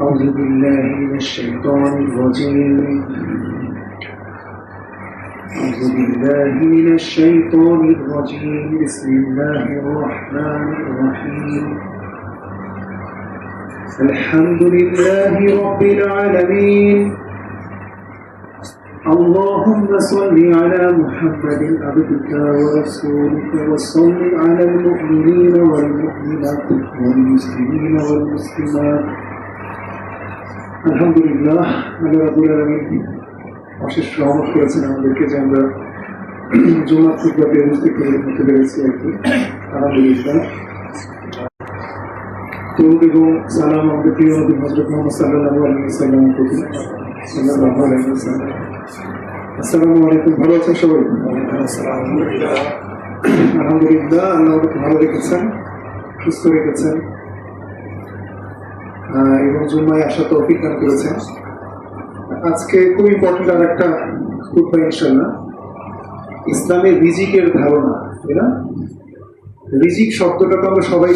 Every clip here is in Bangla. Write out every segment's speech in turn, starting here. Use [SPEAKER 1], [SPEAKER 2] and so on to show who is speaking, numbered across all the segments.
[SPEAKER 1] أعوذ بالله من الشيطان الرجيم أعوذ بالله من الشيطان الرجيم بسم الله الرحمن الرحيم الحمد لله رب العالمين اللهم صل على محمد عبدك ورسولك وصل على المؤمنين والمؤمنات والمسلمين والمسلمات আলহামদুলিল্লাহ আল্লাহ রাব্বুল আলামিন অশেষ রহমত করেছেন আমাদেরকে যে আমরা জুমার খুতবাতে উপস্থিত হতে পেরেছি আর কি। আলহামদুলিল্লাহ। দরুদ এবং সালাম আমাদের প্রিয় নবী হযরত মুহাম্মদ সাল্লাল্লাহু আলাইহি ওয়াসাল্লাম প্রতি সাল্লাল্লাহু আলাইহি ওয়াসাল্লাম। আসসালামু আলাইকুম। ভালো আছেন সবাই? আলহামদুলিল্লাহ। আল্লাহ আমাদেরকে ভালো রেখেছেন, সুস্থ রেখেছেন এবং জুম্মায় আসার তৌফিক দান করেছেন। আজকে খুব ইম্পর্টেন্ট আর একটা খুতবা ইনশাআল্লাহ, ইসলামের রিজিকের ধারণা। তাই না? রিজিক শব্দটা তো আমরা সবাই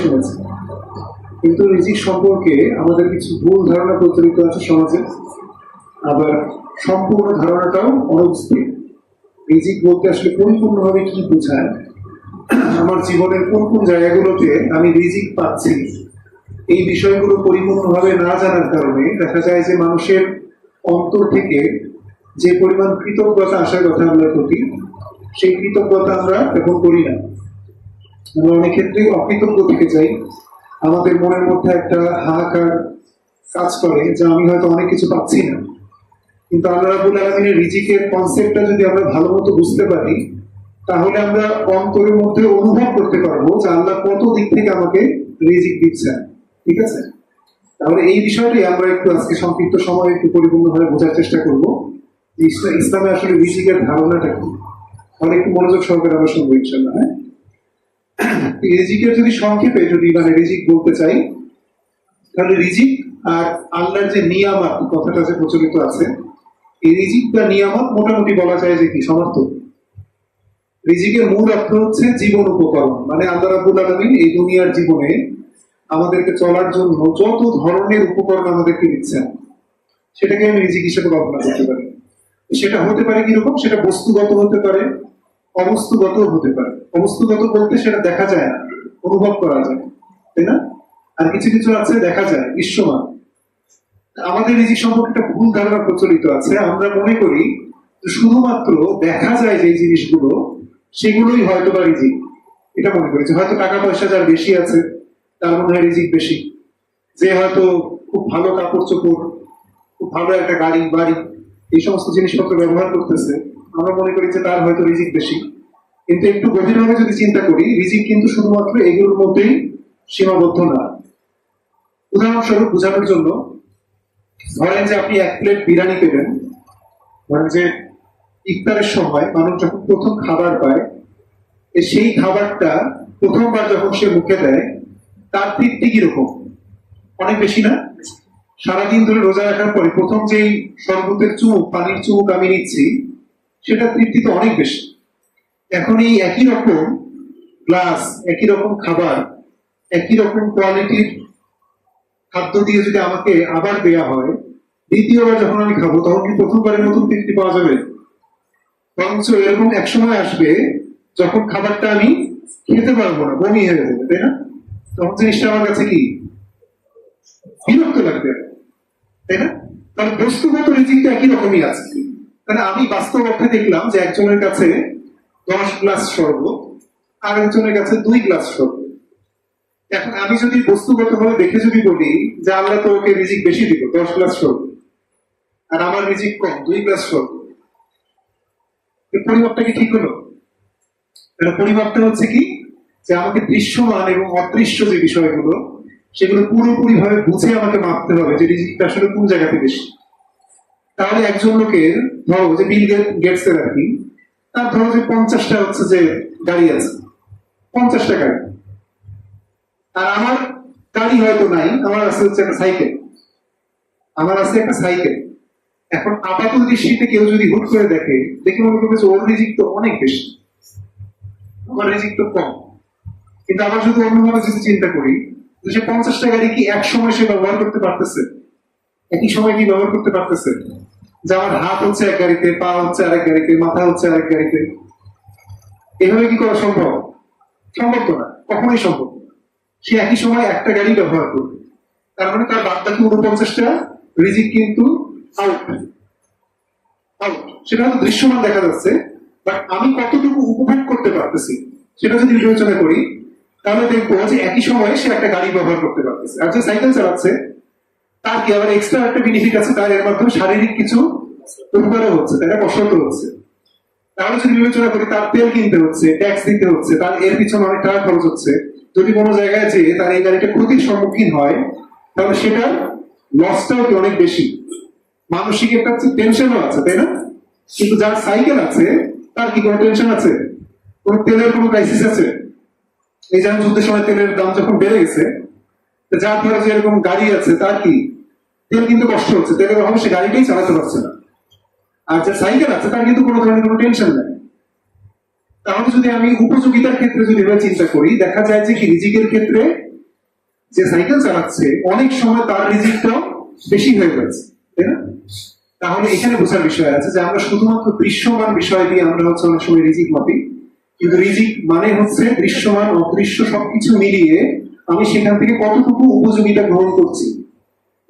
[SPEAKER 1] শুনেছি, কিন্তু রিজিক সম্পর্কে আমাদের কিছু ভুল ধারণা প্রচলিত আছে সমাজে, আবার সম্পূর্ণ ধারণাটাও অনুপস্থিত। রিজিক বলতে আসলে পরিপূর্ণভাবে কি বোঝায়, আমার জীবনের কোন কোন জায়গাগুলোতে আমি রিজিক পাচ্ছি, এই বিষয়গুলো পরিপূর্ণভাবে না জানার কারণে দেখা যায় যে মানুষের অন্তর থেকে যে পরিমাণ কৃতজ্ঞতা আসার কথা আল্লাহর প্রতি, সেই কৃতজ্ঞতা আমরা এখন করি না। আমরা অনেক ক্ষেত্রেই অকৃতজ্ঞ থেকে যাই। আমাদের মনের মধ্যে একটা হাহাকার কাজ করে যে আমি হয়তো অনেক কিছু পাচ্ছি না, কিন্তু আল্লাহ রাব্বুল আলামিনের রিজিকের কনসেপ্টটা যদি আমরা ভালো মতো বুঝতে পারি, তাহলে আমরা অন্তরের মধ্যে অনুভব করতে পারবো যে আল্লাহ কত দিক থেকে আমাকে রিজিক দিচ্ছেন। ঠিক আছে? তাহলে এই বিষয়টি আমরা একটু আজকে সংক্ষিপ্ত সময় একটু পরিপূর্ণভাবে বোঝার চেষ্টা করবো। ইসলামে আসলে রিজিকের ধারণাটা কি, তাহলে একটু মনোযোগ সহকারে আমরা শুনবো ইনশাআল্লাহ। হ্যাঁ, রিজিকের যদি সংক্ষেপে মানে রিজিক বলতে চাই, তাহলে রিজিক আর আল্লাহর যে নিয়ামত কথাটা যে প্রচলিত আছে, এই রিজিক বা নিয়ামত মোটামুটি বলা যায় যে কি সমার্থক। রিজিকের মূল অর্থ হচ্ছে জীবন উপকরণ, মানে আল্লাহ রাব্বুল আলামিন এই দুনিয়ার জীবনে আমাদেরকে চলার জন্য যত ধরনের উপকরণ আমাদেরকে দিচ্ছেন, সেটাকে আমি রিজিক হিসেবে কল্পনা করতে পারি। সেটা হতে পারে কিরকম, সেটা বস্তুগত হতে পারে, অবস্তুগত হতে পারে। অবস্তুগত বলতে সেটা দেখা যায় না, অনুভব করা যায়, তাই না? আর কিছু কিছু আছে দেখা যায়, দৃশ্যমান। আমাদের রিজিক সম্পর্কে একটা ভুল ধারণা প্রচলিত আছে। আমরা মনে করি শুধুমাত্র দেখা যায় যে জিনিসগুলো, সেগুলোই হয়তো বা রিজিক। এটা মনে করি যে হয়তো টাকা পয়সা যার বেশি আছে তার মনে হয় রিজিক বেশি, যে হয়তো খুব ভালো কাপড় চোপড়, খুব ভালো একটা গাড়ি বাড়ি, এই সমস্ত জিনিসপত্র ব্যবহার করতেছে, আমরা মনে করি যে তার হয়তো রিজিক বেশি। কিন্তু একটু গভীরভাবে যদি চিন্তা করি, রিজিক কিন্তু শুধুমাত্র এগুলোর মধ্যেই সীমাবদ্ধ না। উদাহরণস্বরূপ বোঝানোর জন্য, ধরেন যে আপনি এক প্লেট বিরিয়ানি পেলেন। ধরেন যে ইফতারের সময় মানুষ যখন প্রথম খাবার পায়, সেই খাবারটা প্রথমবার যখন সে মুখে দেয়, তার তৃপ্তি কিরকম? অনেক বেশি না? সারাদিন ধরে রোজা রাখার পরে প্রথম যেই শরবতের চুমুক, পানির চুমুক আমি নিচ্ছি, সেটা তৃপ্তি তো অনেক বেশি। এখন এই একই রকম গ্লাস, একই রকম খাবার, একই রকম কোয়ালিটির খাদ্য দিয়ে যদি আমাকে আবার দেয়া হয়, দ্বিতীয়বার যখন আমি খাবো, তখন কি প্রথমবারের মতন তৃপ্তি পাওয়া যাবে? বরঞ্চ এরকম এক সময় আসবে যখন খাবারটা আমি খেতে পারবো না, বমি হয়ে যাবে, তাই না? তখন জিনিসটা আমার কাছে কি বিরক্ত লাগবে, তাই না? তাহলে বস্তুগত রিজিকটা একই রকমই আছে। তাহলে আমি বাস্তব অর্থে দেখলাম যে একজনের কাছে 10 গ্লাস শরবত, আর একজনের কাছে 2 গ্লাস শরবত। এখন আমি যদি বস্তুগত ভাবে দেখে যদি বলি যে আল্লাহ তো ওকে রিজিক বেশি দিল 10 গ্লাস শরবত, আর আমার রিজিক কম 2 গ্লাস শরবত, এই পরিমাপটা কি ঠিক হলো? পরিমাপটা হচ্ছে কি, যে আমাকে দৃশ্যমান এবং অদৃশ্য যে বিষয়গুলো, সেগুলো পুরোপুরি ভাবে বুঝে আমাকে মাপতে হবে যে রিজিকটা আসলে কোন জায়গাতে বেশি। তাহলে একজন লোকের, ধরো যে বিল গেটস এর আর কি, তার ধরো যে 50টা হচ্ছে যে গাড়ি আছে, 50টা গাড়ি, আর আমার গাড়ি হয়তো নাই, আমার আছে হচ্ছে একটা সাইকেল, এখন আপাত দৃষ্টিতে কেউ যদি হুট করে দেখে মনে করবে যে ওর রিজিক তো অনেক বেশি, আমার রিজিক তো কম। কিন্তু আবার যদি অন্যভাবে যদি চিন্তা করি, যে 50টা গাড়ি কি এক সময় সে ব্যবহার করতে পারতেছে? একই সময় কি ব্যবহার করতে পারতেছে? যে আমার হাত হচ্ছে এক গাড়িতে, পা হচ্ছে আরেক গাড়িতে, মাথা হচ্ছে আরেক গাড়িতে, এভাবে কি করা সম্ভব? সম্ভব তো না, কখনোই সম্ভব না। সে একই সময় একটা গাড়ি ব্যবহার করবে, তার মানে তার বাদ বাকি 49টা রিজিক কিন্তু আউট। সেটা হয়তো দৃশ্যমান দেখা যাচ্ছে, বাট আমি কতটুকু উপভোগ করতে পারতেছি সেটা যদি বিবেচনা করি, তাহলে দেখবো যে একই সময়ে সে একটা গাড়ি ব্যবহার করতে পারতেছে। আর যে সাইকেল চালাচ্ছে তার কি আবার এক্সট্রা একটা বেনিফিট আছে, তার এর মাধ্যমে শারীরিক কিছু উপকারও হচ্ছে, তার কসরত হচ্ছে। তাহলে যদি বিবেচনা করি, তার তেল কিনতে হচ্ছে, ট্যাক্স দিতে হচ্ছে, তার এর পিছনে অনেক টাকা খরচ হচ্ছে। যদি কোনো জায়গায় যে তার এই গাড়িটা ক্ষতির সম্মুখীন হয়, তাহলে সেটার লসটাও কি অনেক বেশি। মানসিক একটা টেনশনও আছে, তাই না? কিন্তু যার সাইকেল আছে তার কি কোনো টেনশন আছে? কোন তেলের কোনো ক্রাইসিস আছে? এই যেমন যুদ্ধের সময় তেলের দাম যখন বেড়ে গেছে, যার ধরে যে এরকম গাড়ি আছে তার কি তেল কিন্তু কষ্ট হচ্ছে, তেলের অভাবে সে গাড়িটাই চালাতে পারছে না। আর যে সাইকেল আছে তার কিন্তু কোনো ধরনের কোনো টেনশন নেই। তাহলে যদি আমি উপযোগিতার ক্ষেত্রে যদি এভাবে চিন্তা করি, দেখা যায় যে কি রিজিকের ক্ষেত্রে যে সাইকেল চালাচ্ছে অনেক সময় তার রিজিকটাও বেশি হয়ে যাচ্ছে, তাই না? তাহলে এখানে বোঝার বিষয় আছে যে আমরা শুধুমাত্র দৃশ্যমান বিষয় দিয়ে আমরা হচ্ছে অনেক সময় রিজিক মাপি, কিন্তু রিজিক মানে হচ্ছে দৃশ্যমান অদৃশ্য সবকিছু মিলিয়ে আমি সেখান থেকে কতটুকু উপযোগিতা গ্রহণ করছি,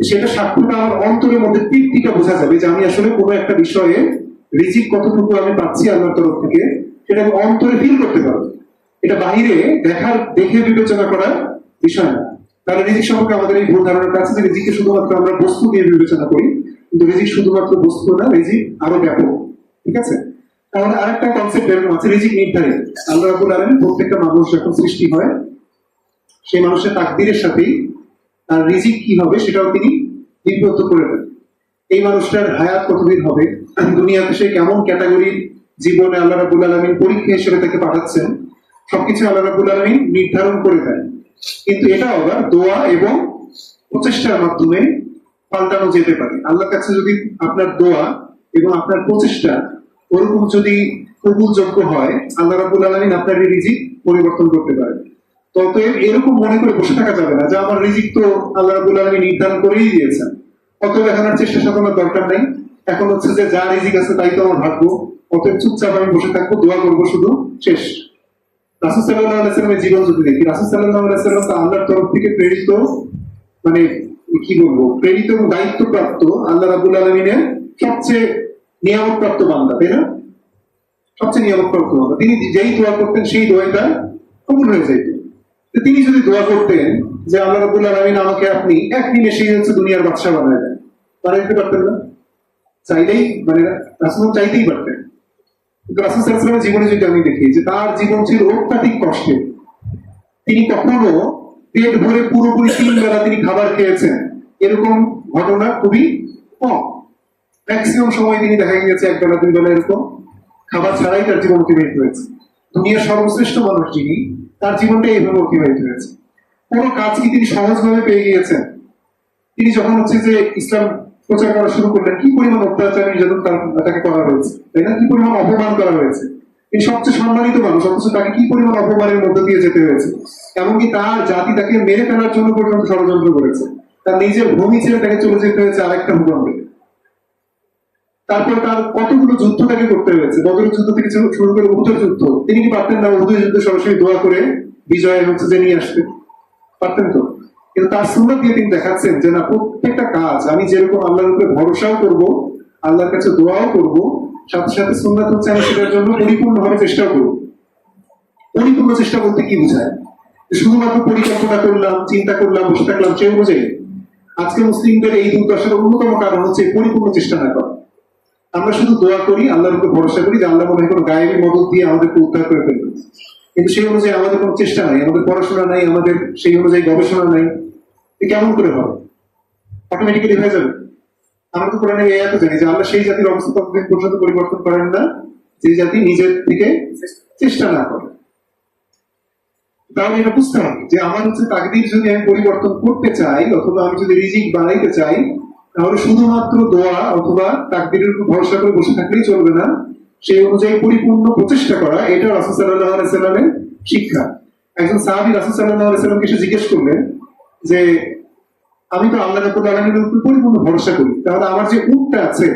[SPEAKER 1] সেটা সাক্ষ্যটা আমার অন্তরের মধ্যে তৃপ্তিটা বোঝা যাবে যে আমি আসলে কোনো একটা বিষয়ে রিজিক কতটুকু আমি পাচ্ছি আল্লাহর তরফ থেকে, সেটা আমি অন্তরে ফিল করতে পারবো। এটা বাহিরে দেখে বিবেচনা করার বিষয় না। তাহলে রিজিক সম্পর্কে আমাদের এই ভুল ধারণাটা আছে যে রিজিককে শুধুমাত্র আমরা বস্তু দিয়ে বিবেচনা করি, কিন্তু রিজিক শুধুমাত্র বস্তু না, রিজিক আরো ব্যাপক। ঠিক আছে? তাহলে আরেকটা কনসেপ্ট এরকম আছে, রিজিক নির্ধারিত। আল্লাহ রাব্বুল আলামিন প্রত্যেকটা মানুষ যখন সৃষ্টি হয়, সেই মানুষের তাকদীরের সাথেই তার রিজিক কি হবে সেটাও তিনি নির্বদ্ধ করে দেন। এই মানুষটার হায়াত কতদিন হবে, দুনিয়াতে সে কেমন ক্যাটাগরির জীবনে আল্লাহ রাব্বুল আলামিন পরীক্ষা হিসেবে তাকে পাঠাচ্ছেন, সবকিছু আল্লাহ রাব্বুল আলামিন নির্ধারণ করে দেন। কিন্তু এটা আবার দোয়া এবং প্রচেষ্টার মাধ্যমে পাল্টানো যেতে পারে। আল্লাহর কাছে যদি আপনার দোয়া এবং আপনার প্রচেষ্টা ওরকম যদি কবুলযোগ্য হয়, আল্লাহ রাব্বুল আলামিন আপনার এই রিজিক পরিবর্তন করতে পারে। ততএব এরকম মনে করে বসে থাকা যাবে না যে আমার রিজিক তো আল্লাহ রাব্বুল আলামিন নির্ধারণ করেই দিয়েছেন, অতএব এখন আর চেষ্টা সাধনার দরকার নেই, এখন হচ্ছে যে যা রিজিক আছে তাই তো আমার ভাগ্য, অতএব চুপচাপ আমি বসে থাকবো, দোয়া করবো শুধু, শেষ। রাসূল সাল্লাল্লাহু আলাইহি ওয়াসাল্লামের জীবন যদি দেখি, রাসূল সাল্লাল্লাহু আলাইহি ওয়াসাল্লাম তো আল্লাহর তরফ থেকে প্রেরিত, মানে কি বলবো, প্রেরিত এবং দায়িত্বপ্রাপ্ত আল্লাহ রাব্বুল আলামিনের সবচেয়ে নিয়ামতপ্রাপ্ত বান্দা, তাই না? সবচেয়ে নিয়ামতপ্রাপ্ত বান্দা। তিনি যেই দোয়া করতেন সেই দোয়াটা কবুল হয়ে যেত। তিনি যদি দোয়া করতেন যে আল্লাহ রাব্বুল আলামিন আমাকে আপনি এক নিমেষেই হচ্ছে দুনিয়ার বাদশা বানায় দেন, বানাইতে পারতেন না? চাইলেই, মানে রাসূল চাইতেই পারতেন। কিন্তু রাসূল সাল্লাল্লাহু আলাইহি ওয়াসাল্লামের জীবনে যদি আমি দেখি যে তার জীবন ছিল অত্যাধিক কষ্টের, তিনি কখনো পেট ভরে পুরোপুরি 3 বেলা তিনি খাবার খেয়েছেন এরকম ঘটনা খুবই কম। ম্যাক্সিমাম সময় তিনি দেখা গিয়েছে 1 বেলা 2 বেলা এরকম খাবার ছাড়াই তার জীবন অতিবাহিত হয়েছে। দুনিয়ার সর্বশ্রেষ্ঠ মানুষ যিনি, তার জীবনটা এইভাবে অতিবাহিত হয়েছে। কোনো কাজ কি তিনি সহজভাবে পেয়ে গিয়েছেন? তিনি যখন হচ্ছে যে ইসলাম প্রচার করা শুরু করলেন, কি পরিমাণ অত্যাচার নির্যাতন তাকে করা হয়েছে, তাই না? কি পরিমাণ অপমান করা হয়েছে। তিনি সবচেয়ে সম্মানিত মানুষ, অথচ তাকে কি পরিমাণ অপমানের মধ্য দিয়ে যেতে হয়েছে। এমনকি তার জাতি তাকে মেরে ফেলার জন্য পর্যন্ত ষড়যন্ত্র করেছে। তার নিজের ভূমি ছেড়ে তাকে চলে যেতে হয়েছে আরেকটা ভূখণ্ডে। তারপর তার কতগুলো যুদ্ধ তাকে করতে হয়েছে, বদরের যুদ্ধ থেকে শুরু করে উহুদের যুদ্ধ। তিনি কি পারতেন না উহুদের যুদ্ধে সরাসরি দোয়া করে বিজয় হচ্ছে যে নিয়ে আসতে? পারতেন তো। কিন্তু তার সুন্নাত দিয়ে তিনি দেখাচ্ছেন যে না, প্রত্যেকটা কাজ আমি যেরকম আল্লাহর উপরে ভরসাও করব, আল্লাহর কাছে দোয়াও করব, সাথে সাথে সুন্নাত হচ্ছে আমি সেটার জন্য পরিপূর্ণভাবে চেষ্টাও করব। পরিপূর্ণ চেষ্টা বলতে কি বোঝায়? শুধুমাত্র পরিকল্পনা করলাম, চিন্তা করলাম, বসে থাকলাম সে অনুযায়ী। আজকে মুসলিমদের এই দুর্দশার অন্যতম কারণ হচ্ছে পরিপূর্ণ চেষ্টা না করা। আমরা শুধু দোয়া করি, আল্লাহর উপর ভরসা করি যে আল্লাহ মনে হয় কোনো গায়েবী মদত দিয়ে আমাদেরকে উদ্ধার করে ফেলবে, কিন্তু সেই অনুযায়ী আমাদের কোনো চেষ্টা নাই, আমাদের পড়াশোনা নাই, আমাদের সেই অনুযায়ী গবেষণা নাই। কেমন করে হবে? অটোমেটিক্যালি হয়ে যাবে? আমরা তো কোরআনে এই আয়াতে জানি যে আল্লাহ সেই জাতির অবস্থা ততদিন পর্যন্ত পরিবর্তন করেন না যে জাতি নিজের থেকে চেষ্টা না করে। তাহলে এটা বুঝতে হবে যে আমার হচ্ছে তাকদীর যদি আমি পরিবর্তন করতে চাই, অথবা আমি যদি রিজিক বানাইতে চাই, তাহলে শুধুমাত্র দোয়া অথবা তাকদীরের উপর ভরসা করে বসে থাকলেই চলবে না, সেই অনুযায়ী পরিপূর্ণ প্রচেষ্টা করা, এটা রাসূল সাল্লাল্লাহু আলাইহি ওয়াসাল্লামের শিক্ষা। একজন সাহাবী রাসূল সাল্লাল্লাহু আলাইহি ওয়াসাল্লামকে এসে জিজ্ঞেস করলেন যে আমি তো আল্লাহ রাব্বুল আলামিনের উপর পরিপূর্ণ ভরসা করি, তাহলে আমার যে উটটা আছে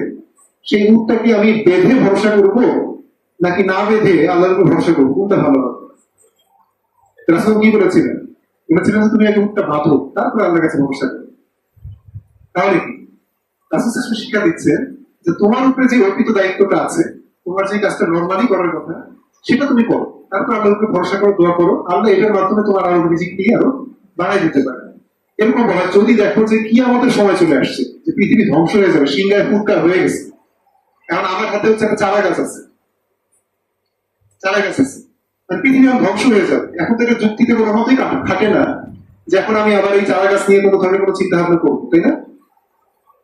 [SPEAKER 1] সেই উটটা কি আমি বেঁধে ভরসা করব নাকি না বেঁধে আল্লাহর উপর ভরসা করবো, কোনটা ভালো হবে? রাসূল কি বলেছিলেন? বলেছিলেন যে তুমি আগে উটটা বাঁধো, তারপর আল্লাহর কাছে ভরসা করো। তাহলে কি রাসূল সাল্লাল্লাহু আলাইহি ওয়াসাল্লাম শিক্ষা দিচ্ছেন যে তোমার উপরে যে অর্পিত দায়িত্বটা আছে, তোমার যে কাজটা নরমালি করার কথা সেটা তুমি করো, তারপর আল্লাহর উপরে ভরসা করো, দোয়া করো, আল্লাহ এটার মাধ্যমে তোমার আরো রিজিক দিয়ে আরো বাড়াই দিতে পারে। এরকম বলা, যদি দেখো যে কি আমাদের সময় চলে আসছে, যে পৃথিবী ধ্বংস হয়ে যাবে, সিংহায় ফুটকার হয়ে গেছে, এখন আমার হাতে হচ্ছে একটা চারা গাছ আছে, চারা গাছ আছে, মানে পৃথিবী এখন ধ্বংস হয়ে যাবে, এখন থেকে যুক্তিতে কোনো মতেই খাটে না যে এখন আমি আবার এই চারা গাছ নিয়ে কোনো ধরনের কোনো চিন্তা ভাবনা করবো, তাই না?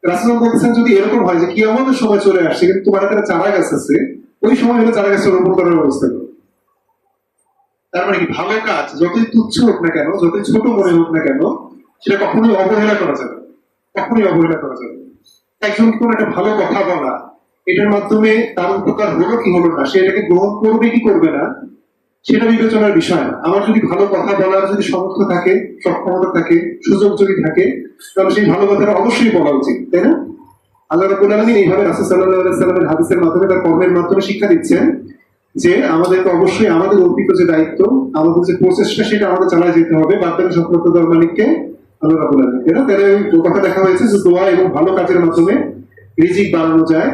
[SPEAKER 1] রাসূল বলছেন যদি এরকম হয় যে কি আমাদের সময় চলে আসছে কিন্তু তোমার হাতে চারা গাছ আছে, ওই সময় হলে চারা গাছটা রোপণ করার ব্যবস্থা করো। তার মানে কি ভালো কাজ যতই তুচ্ছ হোক না কেন, যতই ছোট মনে হোক না কেন, সেটা কখনোই অবহেলা করা যাবে না, কখনোই অবহেলা করা যাবে না। একজন কোন একটা ভালো কথা বলা, এটার মাধ্যমে তার উপকার হলো কি হলো না, সে এটাকে গ্রহণ করবে কি করবে না, সেটা বিবেচনার বিষয় না। আমার যদি ভালো কথা বলার যদি সামর্থ্য থাকে, সক্ষমতা থাকে, সুযোগ যদি থাকে, তাহলে সেই ভালো কথাটা অবশ্যই বলা উচিত, তাই না? আল্লাহ রাব্বুল আলামিন এইভাবে রাসূল সাল্লাল্লাহু আলাইহি ওয়াসাল্লামের হাদিসের মাধ্যমে, তার কর্মের মাধ্যমে শিক্ষা দিচ্ছেন যে আমাদেরকে অবশ্যই আমাদের অর্পিত যে দায়িত্ব, আমাদের যে প্রচেষ্টা, সেটা আমাদের চালায় যেতে হবে, বাদ বাকি সফলতা দেওয়ার মালিককে আল্লাহ রাব্বুল আলামিন। তাহলে ওই কথা দেখা হয়েছে যে দোয়া এবং ভালো কাজের মাধ্যমে রিজিক বাড়ানো যায়।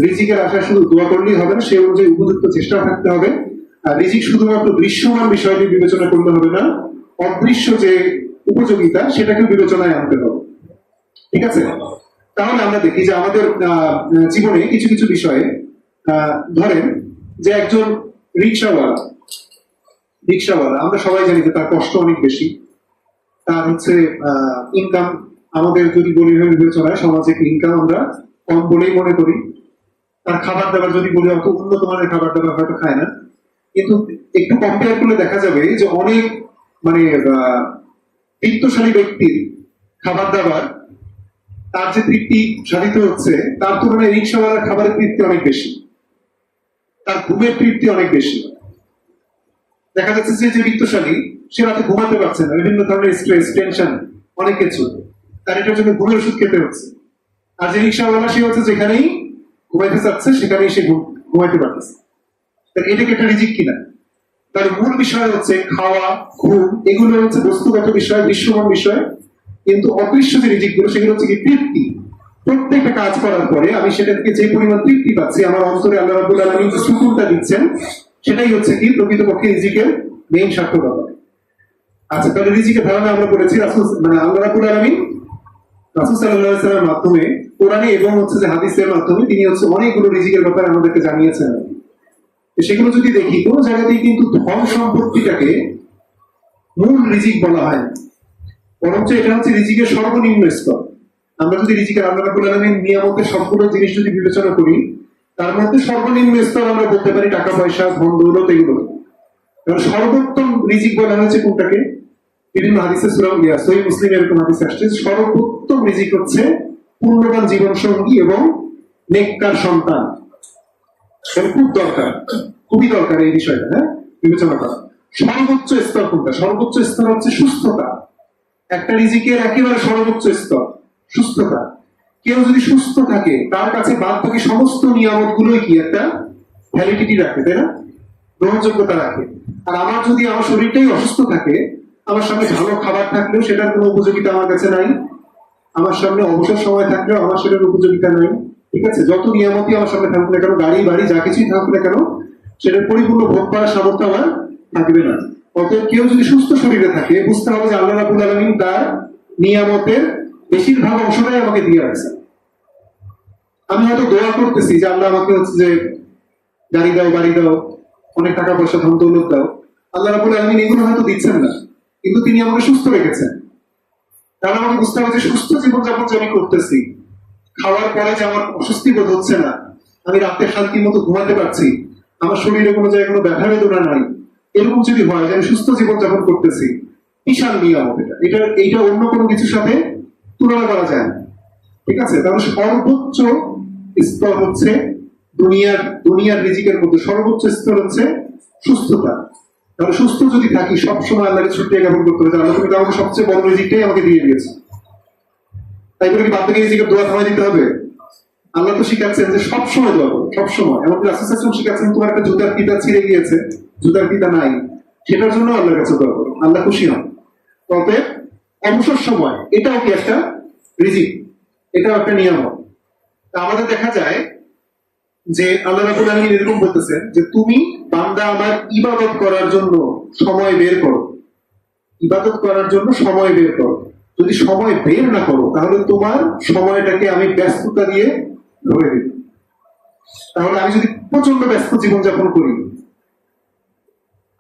[SPEAKER 1] রিজিকের আশায় শুধু দোয়া করলেই হবে না, সেই অনুযায়ী উপযুক্ত চেষ্টা থাকতে হবে। আর রিজিক শুধুমাত্র দৃশ্যমান বিষয়টি বিবেচনা করলে হবে না, অদৃশ্য যে উপযোগিতা সেটাকে বিবেচনায় আনতে হবে। ঠিক আছে? তাহলে আমরা দেখি যে আমাদের জীবনে কিছু কিছু বিষয়ে ধরেন যে একজন রিক্সাওয়ালা, রিক্সাওয়ালা আমরা সবাই জানি যে তার কষ্ট অনেক বেশি, তার হচ্ছে ইনকাম, আমাদের যদি বলি বিবেচনায় সামাজিক ইনকাম আমরা কম বলেই মনে করি। তার খাবার দাবার যদি বলি অত উন্নত মানের খাবার দাবার হয়তো খায় না, কিন্তু একটু কম্পেয়ার করলে দেখা যাবে যে অনেক মানে বিত্তশালী ব্যক্তির খাবার দাবার, তার যে তৃপ্তি সাধিত হচ্ছে তার তুলনায় রিক্সাওয়ালার খাবারের তৃপ্তি অনেক বেশি, তার ঘুমের তৃপ্তি অনেক বেশি। দেখা যাচ্ছে যে বিত্তশালী সে রাতে ঘুমাতে পারছে না, বিভিন্ন ধরনের স্ট্রেস, টেনশন, অনেক কিছু, তার এটার জন্য ঘুমের ওষুধ খেতে হচ্ছে। আর যে রিক্সাওয়ালা সে হচ্ছে যেখানেই ঘুমাইতে চাচ্ছে সেখানেই সে ঘুমাইতে পারতেছে। এটা কি একটা রিজিক কিনা? তার মূল বিষয় হচ্ছে খাওয়া, ঘুম, এগুলো হচ্ছে বস্তুগত বিষয়, দৃশ্যমান বিষয়। কিন্তু অদৃশ্য যে রিজিক গুলো সেগুলো হচ্ছে কি তৃপ্তি। প্রত্যেকটা কাজ করার পরে আমি সেটা থেকে যে পরিমাণ তৃপ্তি পাচ্ছি, আমার অন্তরে আল্লাহ রাব্বুল আলামিন যে সুকুনটা দিচ্ছেন, সেটাই হচ্ছে কি প্রকৃতপক্ষে রিজিকের মেইন সার্থকতা। আচ্ছা, তাহলে রিজিকের ধারণা আমরা করেছি রাসূল মানে আল্লাহ রাব্বুল আলামিন রাসূল সাল্লাল্লাহু আলাইহি ওয়াসাল্লামের মাধ্যমে, কোরআনে এবং হচ্ছে যে হাদিসের মাধ্যমে তিনি হচ্ছে অনেকগুলো রিজিকের ব্যাপারে আমাদেরকে জানিয়েছেন। সেগুলো যদি দেখি, কোন জায়গাতেই কিন্তু ধন সম্পত্তিটাকে মূল রিজিক বলা হয় না, বরঞ্চ এটা হচ্ছে রিজিকের সর্বনিম্ন স্তর। আমরা যদি রিজিকের আল্লাহ রাব্বুল আলামিন নিয়ামতের সবগুলো জিনিস যদি বিবেচনা করি, তার মধ্যে সর্বনিম্ন স্তর আমরা বলতে পারি টাকা পয়সা, ধন দৌলত, এগুলো। সর্বোত্তম রিজিক বলা হয়েছে কোনটাকে? বিভিন্ন হাদিসে সহিহ মুসলিমে এরকম হাদিস আসছে, সর্বোত্তম রিজিক হচ্ছে পূর্ণবান জীবন সঙ্গী এবং নেককার সন্তান। খুব দরকার, খুবই দরকার এই বিষয়টা, হ্যাঁ, বিবেচনা করা। সর্বোচ্চ স্তর কোনটা? সর্বোচ্চ স্তর হচ্ছে সুস্থতা। একটা রিজিকের একেবারে সর্বোচ্চ স্তর সুস্থতা। কেউ যদি সুস্থ থাকে, তার কাছে বাদ বাকি সমস্ত নিয়ামত গুলোই কি একটা ভ্যালিডিটি রাখে, তাই না? গ্রহণযোগ্যতা রাখে। আর আমার যদি আমার শরীরটাই অসুস্থ থাকে, আমার সামনে ভালো খাবার থাকলেও সেটার কোনো উপযোগিতা আমার কাছে নাই, আমার সামনে অবসর সময় থাকলেও আমার সেটার উপযোগিতা নাই। ঠিক আছে, যত নিয়ামতই আমার সামনে থাকুক না কেন, গাড়ি বাড়ি যা কিছুই থাকুক না কেন, সেটার পরিপূর্ণ ভোগ করার সামর্থ্য আমার থাকবে না। অতএব কেউ যদি সুস্থ শরীরে থাকে, বুঝতে হবে যে আল্লাহ রাব্বুল আলামিন তার নিয়ামতের বেশিরভাগ অংশটাই আমাকে দিয়ে রাখছে। আমি হয়তো দোয়া করতেছি যে আল্লাহ আমাকে হচ্ছে যে গাড়ি দাও, বাড়ি দাও, অনেক টাকা পয়সা, ধন দৌলত দাও, আল্লাহ রাব্বুল আলামিন এগুলো হয়তো দিচ্ছেন না, কিন্তু তিনি আমাকে সুস্থ রেখেছেন। কারণ আমাকে বুঝতে হবে যে সুস্থ জীবনযাপন যে আমি করতেছি, খাওয়ার পরে যে আমার অস্বস্তি বোধ হচ্ছে না, আমি রাতে শান্তির মতো ঘুমাতে পারছি, আমার শরীরে কোনো জায়গায় কোনো ব্যথা বেদনা নাই, এরকম যদি হয় যে আমি সুস্থ জীবনযাপন করতেছি, বিশাল নিয়ামত এটা। এইটা অন্য কোনো কিছুর সাথে তুলনা করা যায় না। ঠিক আছে, তাহলে সর্বোচ্চ স্তর হচ্ছে দুনিয়ার রিজিকের মধ্যে সর্বোচ্চ স্তর হচ্ছে সুস্থতা। তাহলে সুস্থ যদি থাকি সবসময় আল্লাহকে ছুটে জ্ঞাপন করতে হবে যে আল্লাহ তুমি তো আমাকে সবচেয়ে বড় রিজিকটাই আমাকে দিয়ে দিয়েছে, তাই বলে কি বাদ থেকে রিজিকের দোয়া থামাই দিতে হবে? আল্লাহ তো শিখাচ্ছেন যে সবসময় দোয়া করো, সবসময়। এমনকি রাসূল সাল্লাল্লাহু আলাইহি ওয়াসাল্লাম শিখাচ্ছেন তোমার একটা জুতার ফিতা ছিঁড়ে গিয়েছে, জুতার ফিতা নাই, সেটার জন্য আল্লাহর কাছে দোয়া করো, আল্লাহ খুশি হন। তবে অবসর সময় এটাও কি একটা রিজিক, এটাও একটা নিয়ামত। তা আমাদের দেখা যায় যে আল্লাহ রাব্বুল আলামিন এরকম বলতেছেন যে তুমি বান্দা আমার ইবাদত করার জন্য সময় বের করো, ইবাদত করার জন্য সময় বের করো। যদি সময় বের না করো তাহলে তোমার সময়টাকে আমি ব্যস্ততা দিয়ে ধরে দিই। তাহলে আমি যদি প্রচন্ড ব্যস্ত জীবনযাপন করি,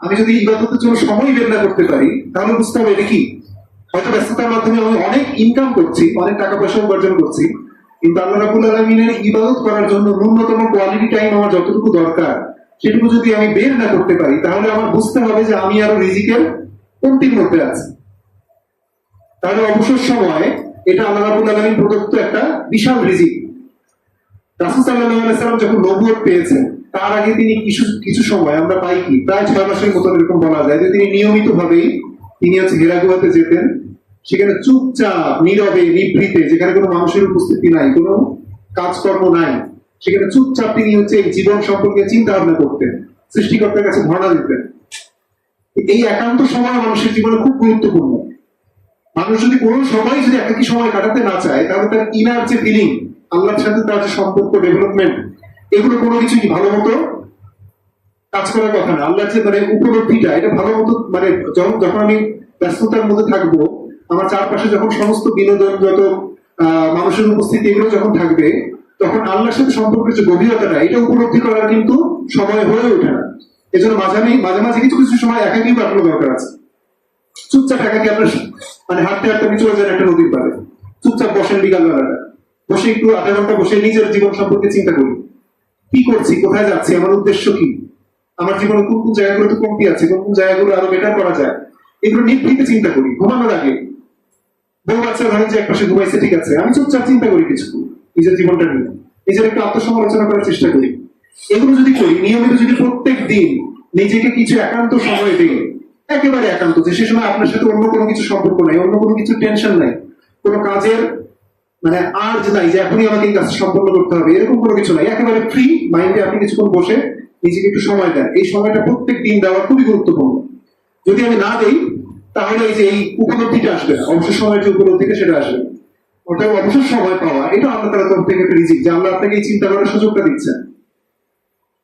[SPEAKER 1] আমি যদি ইবাদতের জন্য সময় বের না করতে পারি, তাহলে বুঝতে হবে এটা কি, হয়তো ব্যস্ততার মাধ্যমে আমি অনেক ইনকাম করছি, অনেক টাকা পয়সা উপার্জন করছি, কিন্তু আল্লাহ রাব্বুল আলামিনের ইবাদত করার জন্য ন্যূনতম কোয়ালিটি টাইম আমার যতটুকু দরকার সেটুকু যদি আমি বের না করতে পারি, তাহলে আমার বুঝতে হবে যে আমি আরো রিজিকের কমতির মধ্যে আছি। তাহলে অবসর সময় এটা আল্লাহ রাব্বুল আলামিন প্রদত্ত একটা বিশাল রিজিক। রাসূল সাল্লাল্লাহু আলাইহি ওয়াসাল্লাম যখন নবুয়ত পেয়েছেন তার আগে তিনি কিছু কিছু সময় আমরা পাই কি প্রায় 6 মাসের মতো এরকম বলা যায় যে তিনি নিয়মিত ভাবেই তিনি হিরা গুহাতে যেতেন, সেখানে চুপচাপ নীরবে নিভৃতে, যেখানে কোনো মানুষের উপস্থিতি নাই, কোনো কাজকর্ম নাই, সেখানে চুপচাপ তিনি এই জীবন সম্পর্কে চিন্তা ভাবনা করতেন, সৃষ্টিকর্তার কাছে ধারণা দিতেন। এই একান্ত সময় মানুষের জীবনে খুব গুরুত্বপূর্ণ। মানুষ যদি কোনো সময় যদি একাকী সময় কাটাতে না চায়, তাহলে তার ইনার যে ফিলিং, আল্লাহর সাথে তার যে সম্পর্ক ডেভেলপমেন্ট, এগুলো কোনো কিছু ভালো মতো কাজ করার কথা না। আল্লাহর যে মানে উপলব্ধিটা, এটা ভালো মতো মানে যখন আমি ব্যস্ততার মধ্যে থাকবো, আমার চারপাশে যখন সমস্ত বিনোদন, যত মানুষের উপস্থিতি, এগুলো যখন থাকবে, তখন আল্লাহর সাথে সম্পর্কের যে গভীরতাটা, এটা উপলব্ধি করার কিন্তু সময় হয়ে ওঠে না। এজন্য মাঝে মাঝে কিছু কিছু সময় একাকী কাটানো দরকার আছে। চুপচাপ একাকী আপনার মানে হাঁটতে হাঁটতে আপনি চলে যান একটা নদীর পাড়ে, চুপচাপ বসেন বিকাল বেলাটা, বসে একটু আধা ঘন্টা বসে নিজের জীবন সম্পর্কে চিন্তা করি, কি করছি, কোথায় যাচ্ছি, আমার উদ্দেশ্য কি, আমার জীবনে কোন কোন জায়গাগুলোতে কমতি আছে, কোন কোন জায়গাগুলো আরো বেটার করা যায়, এগুলো নিভৃতে চিন্তা করি। ঘুমানোর আগে বউ বাচ্চা ধরেন যে একপাশে ঘুমাইছে, ঠিক আছে, আমি চুপচাপ চিন্তা করি কিছু নিজের জীবনটা নিয়ে, নিজের একটু আত্মসমালোচনা করার চেষ্টা করি। এগুলো যদি করি নিয়মিত, যদি প্রত্যেক দিন নিজেকে কিছু একান্ত সময় দিই, একেবারে একান্ত, যে সে সময় আপনার সাথে অন্য কোনো কিছু সম্পর্ক নাই, অন্য কোনো কিছু টেনশন নাই, কোনো কাজের মানে আর্জ নাই যে এখনই আমাকে এই কাজ সম্পন্ন করতে হবে, এরকম কোনো কিছু নাই, একেবারে ফ্রি মাইন্ডে আপনি কিছুক্ষণ বসে নিজেকে একটু সময় দেন। এই সময়টা প্রত্যেক দিন দেওয়া খুবই গুরুত্বপূর্ণ। যদি আমি না দেই তাহলে এই যে এই উপলব্ধিটা আসবে না, অবসর সময়ের যে উপলব্ধিটা সেটা আসবে। অর্থাৎ অবসর সময় পাওয়া এটা আল্লাহ তাআলার তরফ থেকে একটা রিজিক, যে আল্লাহ আপনাকে এই চিন্তা করার সুযোগটা দিচ্ছেন।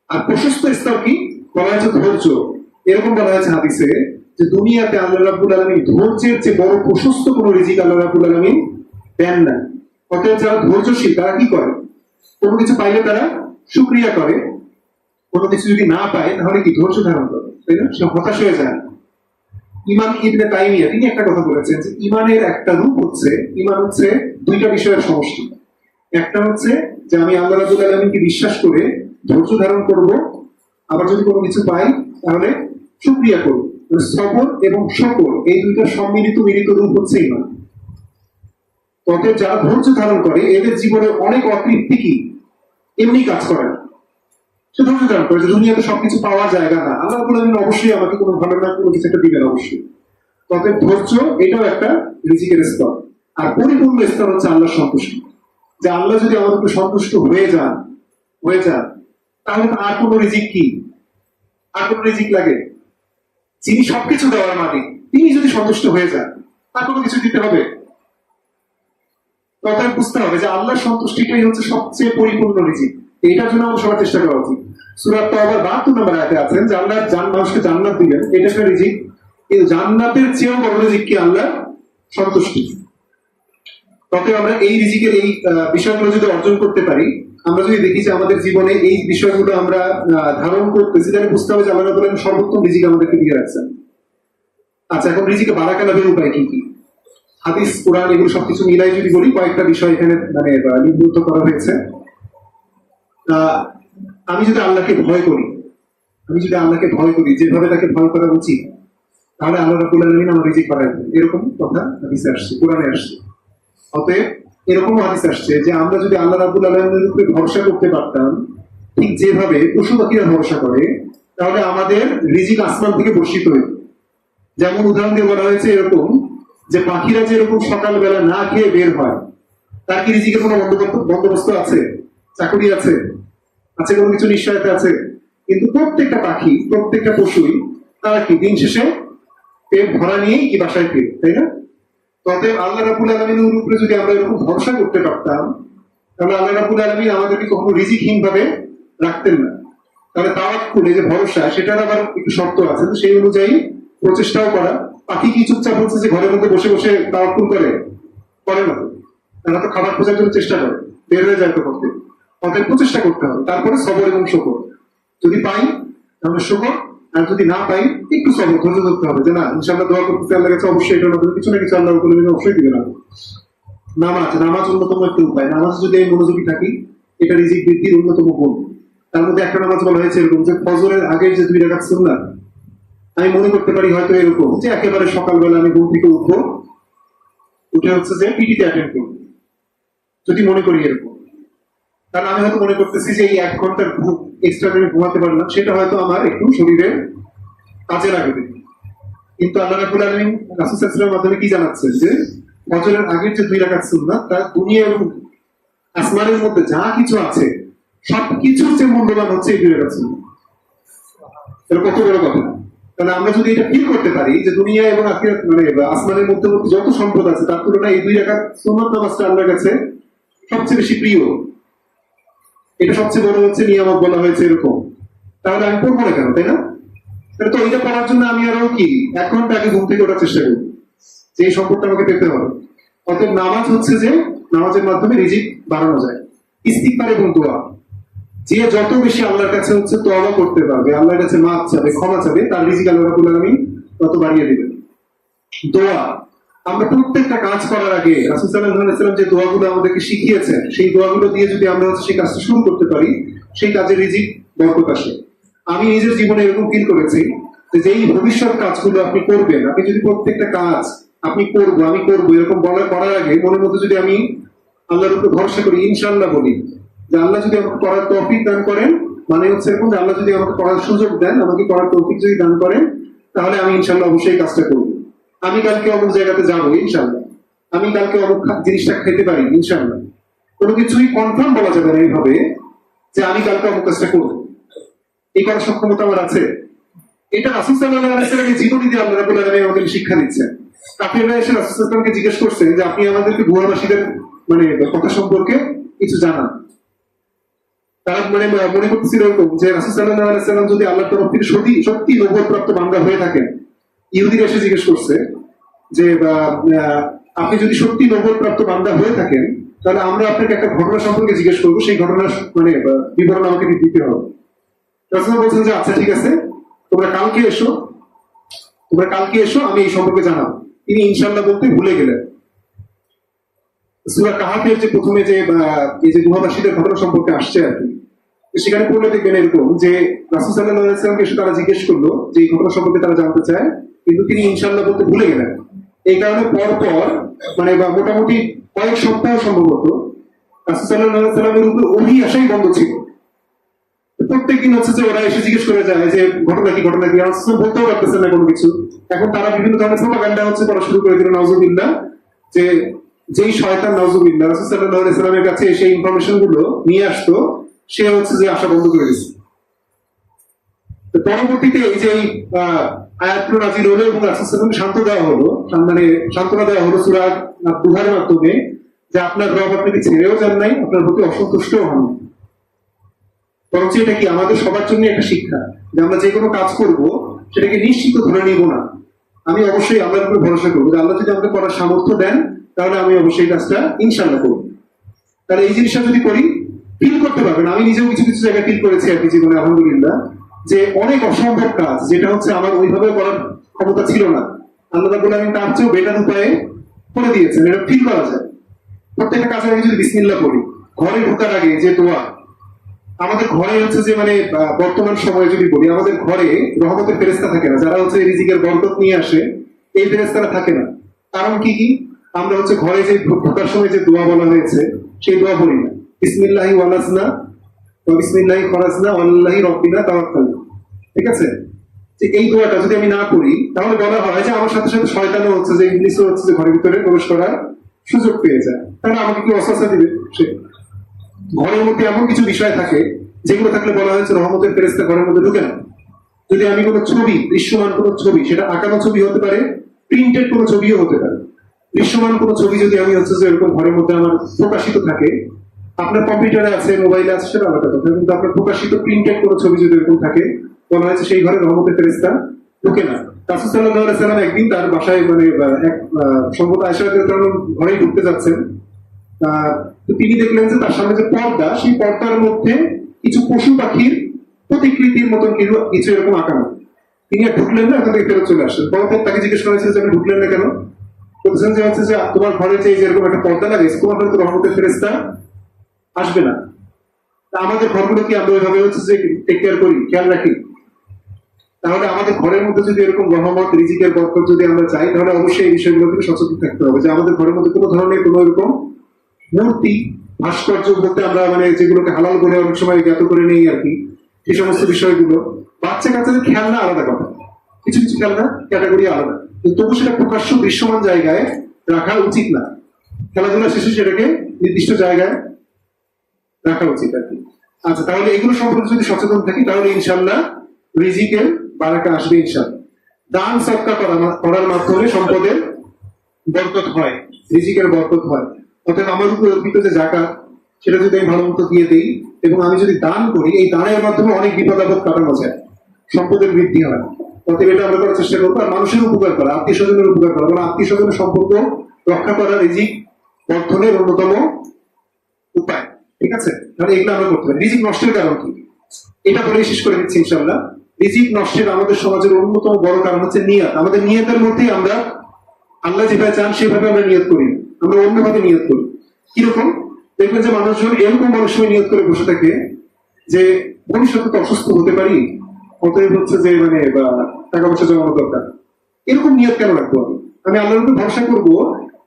[SPEAKER 1] আর প্রশস্ত স্তর কি বলা হয়েছে, ধৈর্য। এরকম বলা হয়েছে হাদিসে যে দুনিয়াতে আল্লাহ রাব্বুল আলামিন ধৈর্যের চেয়ে বড় প্রশস্ত কোনো রিজিক আল্লাহ রাব্বুল আলামিন দেন না। অর্থাৎ যারা ধৈর্যশীল তারা কি করে, কোনো কিছু পাইলে তারা শুকরিয়া করে, কোনো কিছু যদি না পায় তাহলে কি ধৈর্য ধারণ করে, তাই না, সে হতাশ হয়ে যায়। ইমাম ইবনে তাইমিয়া তিনি একটা কথা বলেছেন যে ইমানের একটা রূপ হচ্ছে, ইমান হচ্ছে দুইটা বিষয়ের সমষ্টি। একটা হচ্ছে যে আমি আল্লাহ রাব্বুল আলামিনকে বিশ্বাস করে ধৈর্য ধারণ করব, আবার যদি কোনো কিছু পাই তাহলে শুকরিয়া করব। সবর এবং শকর এই দুইটা সম্মিলিত মিলিত রূপ হচ্ছে ইমান। তবে যারা ধৈর্য ধারণ করে এদের জীবনে অনেক অতৃপ্তি কি এমনি কাজ করে না, সে ধৈর্য ধারণ করে যে দুনিয়াতে সবকিছু পাওয়া জায়গা না, আল্লাহ রাব্বুল আলামিন অবশ্যই আমাকে কোনো ভালো না কোনো কিছু একটা দিবেন অবশ্যই। তবে ধৈর্য এটাও একটা রিজিকের স্তর। আর পরিপূর্ণ স্তর হচ্ছে আল্লাহর সন্তুষ্টি, যে আল্লাহ যদি আমার উপর সন্তুষ্ট হয়ে যান তাহলে তো আর কোনো রিজিক কি, আর কোনো রিজিক লাগে? যিনি সবকিছু দেওয়ার মালিক তিনি যদি সন্তুষ্ট হয়ে যান আর কোনো কিছু দিতে হবে? তখন বুঝতে হবে যে আল্লাহর সন্তুষ্টিটাই হচ্ছে সবচেয়ে পরিপূর্ণ রিজিক। এইটার জন্য আমাদের সবার চেষ্টা করা উচিত। সূরা তাওবার 72 নম্বর আয়াতে আছেন যে আল্লাহ মানুষকে জান্নাত দিবেন, এটা একটা রিজিক, কিন্তু জান্নাতের চেয়েও বড় রিজিক কি আল্লাহ সন্তুষ্টি। তবে আমরা এই রিজিকের এই বিষয়গুলো যদি অর্জন করতে পারি, আমরা যদি দেখি যে আমাদের জীবনে এই বিষয়গুলো আমরা ধারণ করতেছি, তাহলে বুঝতে হবে যে আল্লাহ রাব্বুল আলামিন সর্বোত্তম রিজিক আমাদেরকে দিয়ে রাখছেন। আচ্ছা, এখন রিজিকে বারাকা লাভের উপায় কি কি? হাদিস, কোরআন এগুলো সবকিছু মিলাই যদি বলি, কয়েকটা বিষয় এখানে মানে লিপিবদ্ধ করা হয়েছে। আমি যদি আল্লাহকে ভয় করি, যেভাবে তাকে ভয় করা উচিত, তাহলে আল্লাহ রাব্বুল আলামিন আমার রিজিক বাড়ায় দেবেন, এরকম কথা হাদিসে আসছে, কোরআনে আসছে। অতএব এরকম হাদিস আসছে যে আমরা যদি আল্লাহ রাব্বুল আলামিনের উপরে ভরসা করতে পারতাম ঠিক যেভাবে পশু পাখিরা ভরসা করে, তাহলে আমাদের রিজিক আসমান থেকে বর্ষিত হইত। যেমন উদাহরণ দিয়ে বলা হয়েছে এরকম, যে পাখিরা যে এরকম সকালবেলা না খেয়ে বের হয়, তার কি রিজিকের কোনো বন্দোবস্ত আছে? চাকরি আছে? আছে কোনো কিছু নিশ্চয়তা আছে? কিন্তু প্রত্যেকটা পাখি, প্রত্যেকটা পশুই তারা কি দিন শেষে পেট ভরা নিয়েই কি বাসায় ফিরে, তাই না? তবে আল্লাহ রাব্বুল আলামিনের উপরে যদি আমরা এরকম ভরসা করতে পারতাম, তাহলে আল্লাহ রাব্বুল আলামিন আমাদেরকে কখনো রিজিকহীন ভাবে রাখতেন না। তাহলে তাওয়াক্কুলে যে ভরসা, সেটার আবার একটু শর্ত আছে, তো সেই অনুযায়ী প্রচেষ্টাও করা। পাখি কি চুপচাপ হচ্ছে যে ঘরের মধ্যে বসে বসে তাওয়াক্কুল করে? করে না। তারা তো খাবার খোঁজার জন্য চেষ্টা করে, বের হয়ে যায় তো করতে। অতএব প্রচেষ্টা করতে হবে, তারপরে সবর এবং শকর। যদি পাই তাহলে শকর, আর যদি না পাই একটু সবর, ধৈর্য ধরতে হবে যে না ইনশাআল্লাহ দোয়া করতে আল্লাহ কাছে অবশ্যই এটার মধ্যে কিছু না কিছু আল্লাহ অবশ্যই দিবে না। নামাজ অন্যতম একটা উপায়। নামাজ যদি আমি মনোযোগী থাকি, এটা রিজিক বৃদ্ধির অন্যতম গুণ। তার মধ্যে একটা নামাজ বলা হয়েছে এরকম যে ফজরের আগের যে 2 রাকাত সুন্নাত, আমি মনে করতে পারি হয়তো এরকম যে একেবারে সকালবেলা আমি ঘুম থেকে উঠবো, উঠে হচ্ছে যে পিটিতে অ্যাটেন্ড করবো, যদি মনে করি এরকম, তাহলে আমি হয়তো মনে করতেছি যে এই 1 ঘন্টার এক্সট্রা আমি ঘুমাতে পারলাম, সেটা হয়তো আমার একটু শরীরে কাজে লাগবে। কিন্তু আল্লাহ রাব্বুল আলামিন রাসূল সাল্লাল্লাহু আলাইহি ওয়াসাল্লামের মাধ্যমে কি জানাচ্ছেন যে ফজরের আগের যে 2 রাকাত সুন্নাত, তা দুনিয়া এবং আসমানের মধ্যে যা কিছু আছে সবকিছুর চেয়ে মূল্যবান হচ্ছে এই 2 রাকাত সুন্নাত। এটা কত বড় কথা! তাহলে আমরা যদি এটা ফিল করতে পারি যে দুনিয়া এবং আখিরাত মানে আসমানের মধ্যে যত সম্পদ আছে তার তুলনায় এই 2 রাকাত সুন্নাত নামাজটা আল্লাহর কাছে সবচেয়ে বেশি প্রিয়, এটা সবচেয়ে বড় হচ্ছে নিয়ামত বলা হয়েছে এরকম, তাহলে আমি পড়বো না কেন, তাই না? তো এটা পড়ার জন্য আমি আরো কি 1 ঘন্টা আগে ঘুম থেকে ওঠার চেষ্টা করি, যে এই সম্পদটা আমাকে পেতে হবে। অতএব নামাজ হচ্ছে যে নামাজের মাধ্যমে রিজিক বাড়ানো যায়। ইস্তিগফার এবং দোয়া, যে যত বেশি আল্লাহর কাছে হচ্ছে তওবা করতে পারবে, আল্লাহর কাছে মাফ চাবে, ক্ষমা চাবে, তার রিজিক আল্লাহ রাব্বুল আলামিন তত বাড়িয়ে দিবেন। দোয়া, আমরা প্রত্যেকটা কাজ করার আগে রাসূল সাল্লাল্লাহু আলাইহি ওয়াসাল্লাম যে দোয়াগুলো আমাদেরকে শিখিয়েছেন, সেই দোয়াগুলো দিয়ে যদি আমরা হচ্ছে সেই কাজটা শুরু করতে পারি, সেই কাজে রিজিক বরকত আসে। আমি নিজের জীবনে এরকম ফিল করেছি যে যেই ভবিষ্যৎ কাজগুলো আপনি করবেন, আপনি যদি প্রত্যেকটা কাজ আমি করবো এরকম করার আগে মনের মধ্যে যদি আমি আল্লাহর উপর ভরসা করি, ইনশাআল্লাহ বলি যে আল্লাহ যদি আমাকে করার তৌফিক দান করেন, মানে হচ্ছে এরকম যে আল্লাহ যদি আমাকে করার সুযোগ দেন, আমাকে করার তৌফিক যদি দান করেন, তাহলে আমি ইনশাআল্লাহ অবশ্যই কাজটা করবো। আমি কালকে অমুক জায়গাতে যাবো ইনশাআল্লাহ, আমি কালকে অমুক জিনিসটা খেতে পারি ইনশাআল্লাহ। কোনো কিছুই কনফার্ম বলা যাবে না এইভাবে যে আমি কালকে অমুক কাজটা করবো, এই করার সক্ষমতা আমার আছে। এটা রাসূল সাল্লাল্লাহু আলাইহি ওয়াসাল্লামের জীবনী দিয়ে আল্লাহ রাব্বুল আলামিন আমাদের শিক্ষা দিচ্ছেন। কাফিররা এসে রাসূল সাল্লাল্লাহু আলাইহি ওয়াসাল্লামকে জিজ্ঞেস করছেন যে আপনি আমাদেরকে গুহাবাসীদের মানে কথা সম্পর্কে কিছু জানান। তারা মনে করতেছিল এরকম যে রাসূল সাল্লাল্লাহু আলাইহি ওয়াসাল্লাম যদি আল্লাহর তরফ থেকে সত্যি নবুয়তপ্রাপ্ত বান্দা হয়ে থাকেন, ইহুদিরা এসে জিজ্ঞেস করছে যে আপনি যদি সত্যি নবুয়তপ্রাপ্ত বান্দা হয়ে থাকেন, তাহলে আমরা আপনাকে একটা ঘটনা সম্পর্কে জিজ্ঞেস করবো, সেই ঘটনার মানে বিবরণ আমাকে দিতে হবে। রাসূল বলছেন যে আচ্ছা ঠিক আছে, তোমরা কালকে এসো, আমি এই সম্পর্কে জানাবো। তিনি ইনশাআল্লাহ বলতে ভুলে গেলেন। সূরা কাহাফের যে প্রথমে যে এই যে গুহাবাসীদের ঘটনা সম্পর্কে আসছে আর কি, সেখানে পড়লে দেখবেন এরকম যে রাসূল সাল্লাল্লাহু আলাইহি ওয়াসাল্লামকে এসে তারা জিজ্ঞেস করলো যে এই ঘটনা সম্পর্কে তারা জানতে চায়, কিন্তু তিনি ইনশাআল্লাহ বলতে ভুলে গেলেন। এই কারণে পর মানে মোটামুটি কয়েক সপ্তাহ সম্ভবত রাসূল সাল্লাল্লাহু আলাইহি ওয়াসাল্লামের উপর ওহী আসাই বন্ধ ছিল। প্রত্যেকদিন হচ্ছে যে ওরা এসে জিজ্ঞেস করে যায় যে ঘটনা কি রাসূল বলতেও পারতেছেন না কোনো কিছু। এখন তারা বিভিন্ন ধরনের প্রোপাগান্ডা হচ্ছে করা শুরু করে দিল, নাউজুবিল্লাহ, যে যেই শয়তান নাউজুবিল্লাহ রাসূল সাল্লাল্লাহু আলাইহি ওয়াসাল্লামের কাছে এসে ইনফরমেশন গুলো নিয়ে আসতো, সে হচ্ছে যে আশা বন্ধ করে দিচ্ছে। পরবর্তীতে এই যে আয়াতগুলো নাযিল হলো এবং রাসূল সাল্লাল্লাহু আলাইহি ওয়াসাল্লামকে সান্ত্বনা দেওয়া হলো সূরা দুহার মাধ্যমে, যে আপনার রব আপনাকে ছেড়েও যান নাই, আপনার প্রতি অসন্তুষ্টও হন। বরঞ্চ এটা কি আমাদের সবার জন্য একটা শিক্ষা যে আমরা যে কোনো কাজ করব সেটাকে নিশ্চিত ধরে নিব না, আমি অবশ্যই আল্লাহর উপর ভরসা করবো যে আল্লাহ যদি আমাকে করার সামর্থ্য দেন, তাহলে আমি অবশ্যই কাজটা ইনশাআল্লাহ করবো। তাহলে এই জিনিসটা যদি করি, ফিল করতে পারবেন। আমি নিজেও কিছু জায়গায় ফিল করেছি আর কি জীবনে, আলহামদুলিল্লাহ, যে অনেক অসম্ভব কাজ যেটা হচ্ছে আমার ওইভাবে করার ক্ষমতা ছিল না, আল্লাহ রাব্বুল আলামিন তার চেয়েও বেটার উপায়ে করে দিয়েছেন। এটা ফিল করা যায়। প্রত্যেকটা কাজের আগে যদি বিসমিল্লাহ পড়ি, ঘরে ঢোকার আগে যে দোয়া, আমাদের ঘরে হচ্ছে যে মানে বর্তমান সময়ে যদি বলি, আমাদের ঘরে রহমতের ফেরেশতা থাকে না, যারা হচ্ছে রিজিকের বরকত নিয়ে আসে, এই ফেরেশতারা থাকে না। কারণ কি আমরা হচ্ছে ঘরে যে ঢোকার সময় যে দোয়া বলা হয়েছে, সেই দোয়া বলি না। বিসমিল্লাহি ওয়ালাসনা ওয়া বিসমিল্লাহি খরাজনা ওয়াল্লাহি রাব্বিনা তাওয়াক্কালনা, ঠিক আছে? যে এই দোয়াটা যদি আমি না করি তাহলে বলা হয় যে আমার সাথে সাথে শয়তানও হচ্ছে যে ইবলিসও হচ্ছে যে ঘরের ভিতরে প্রবেশ করার সুযোগ পেয়ে যায়। তাহলে আমাকে কি ওয়াসওয়াসা দিবে সে? ঘরের মধ্যে এমন কিছু বিষয় থাকে যেগুলো থাকলে বলা হয়েছে রহমতের ফেরেশতা ঘরের মধ্যে ঢুকে না। যদি আমি কোনো ছবি, দৃশ্যমান কোনো ছবি, সেটা আঁকানো ছবি হতে পারে, প্রিন্টেড কোনো ছবিও হতে পারে, দৃশ্যমান কোনো ছবি যদি আমি হচ্ছে যে এরকম ঘরের মধ্যে আমার প্রকাশিত থাকে, আপনার কম্পিউটারে আছে, মোবাইলে আছে, সেটা আলাদা কথা, কিন্তু আপনার প্রকাশিত প্রিন্টেড কোনো ছবি যদি এরকম থাকে, বলা হয়েছে সেই ঘরে রহমতের ফেরেশতা ঢুকে না। রাসূল সাল্লাল্লাহু আলাইহি সাল্লাম একদিন তার বাসায় মানে এক সম্ভবত আয়েশা রাদিয়াল্লাহু আনহার ঘরেই ঢুকতে যাচ্ছেন। তো তিনি দেখলেন যে তার সামনে যে পর্দা, সেই পর্দার মধ্যে কিছু পশু পাখির প্রতিকৃতির মতন কিছু এরকম আঁকানো। তিনি আর ঢুকলেন না, এখান থেকে ফেরত চলে আসলেন। পরপর তাকে জিজ্ঞেস করা হয়েছিল যে আপনি ঢুকলেন না কেন? বলছেন যে হচ্ছে যে তোমার ঘরে যে এরকম একটা পর্দা লাগাইছে, তোমার ঘরে তো রহমতের ফেরেশতা আসবে না। তা আমাদের ঘরগুলো কি আমরা ওইভাবে হচ্ছে যে টেক কেয়ার করি, খেয়াল রাখি? তাহলে আমাদের ঘরের মধ্যে যদি এরকম রহমত, রিজিকের বরকত যদি আমরা চাই, তাহলে অবশ্যই এই বিষয়গুলো থেকে সচেতন থাকতে হবে যে আমাদের ঘরের মধ্যে কোনো ধরনের কোনো এরকম মূর্তি, ভাস্কর্য বলতে আমরা মানে যেগুলোকে হালাল করে অনেক সময় জ্ঞাত করে নেই আর কি, এই সমস্ত বিষয়গুলো, বাচ্চা কাচ্চাদের খেলনা আলাদা কথা, কিছু কিছু খেলনা ক্যাটাগরি আলাদা, কিন্তু তবু সেটা প্রকাশ্য দৃশ্যমান জায়গায় রাখা উচিত না। খেলাধুলা শেষে সেটাকে নির্দিষ্ট জায়গায় রাখা উচিত আর কি। আচ্ছা, তাহলে এগুলো সম্পর্কে যদি সচেতন থাকি তাহলে ইনশাল্লাহ রিজিকের বারাকা আসবে ইনশাল্লাহ। দান সদকা করার মাধ্যমে সম্পদের বরকত হয়, রিজিকের বরকত হয়। অর্থাৎ আমার উপর অর্পিত যে যাকাত, সেটা যদি আমি ভালো মতো দিয়ে দিই এবং আমি যদি দান করি, এই দানের মাধ্যমে অনেক বিপদ আপদ কাটানো যায়, সম্পদের বৃদ্ধি হয়। অতএব এটা আমরা করার চেষ্টা করবো। আর মানুষের উপকার করা, আত্মীয় স্বজনের উপকার করা, কারণ আত্মীয় স্বজনের সম্পর্ক রক্ষা করা রিজিক বর্ধনের অন্যতম উপায়। ঠিক আছে? তাহলে এগুলো আমরা করতে পারি। রিজিক নষ্টের কারণ কি, এটা বলেই শেষ করে দিচ্ছি ইনশাল্লাহ। রিজিক নষ্টের আমাদের সমাজের অন্যতম বড় কারণ হচ্ছে নিয়ত। আমাদের নিয়তের মধ্যেই আমরা আল্লাহ যেভাবে চান সেভাবে আমরা নিয়ত করি, আমরা অন্যভাবে নিয়ত করি। কিরকম? দেখবেন যে মানুষজন এরকম অনেক সময় নিয়ত করে বসে থাকে যে ভবিষ্যতে তো অসুস্থ হতে পারি, অতএব হচ্ছে যে মানে টাকা পয়সা জমানো দরকার। এরকম নিয়ত কেন রাখবো? আমি আল্লাহর উপর ভরসা করবো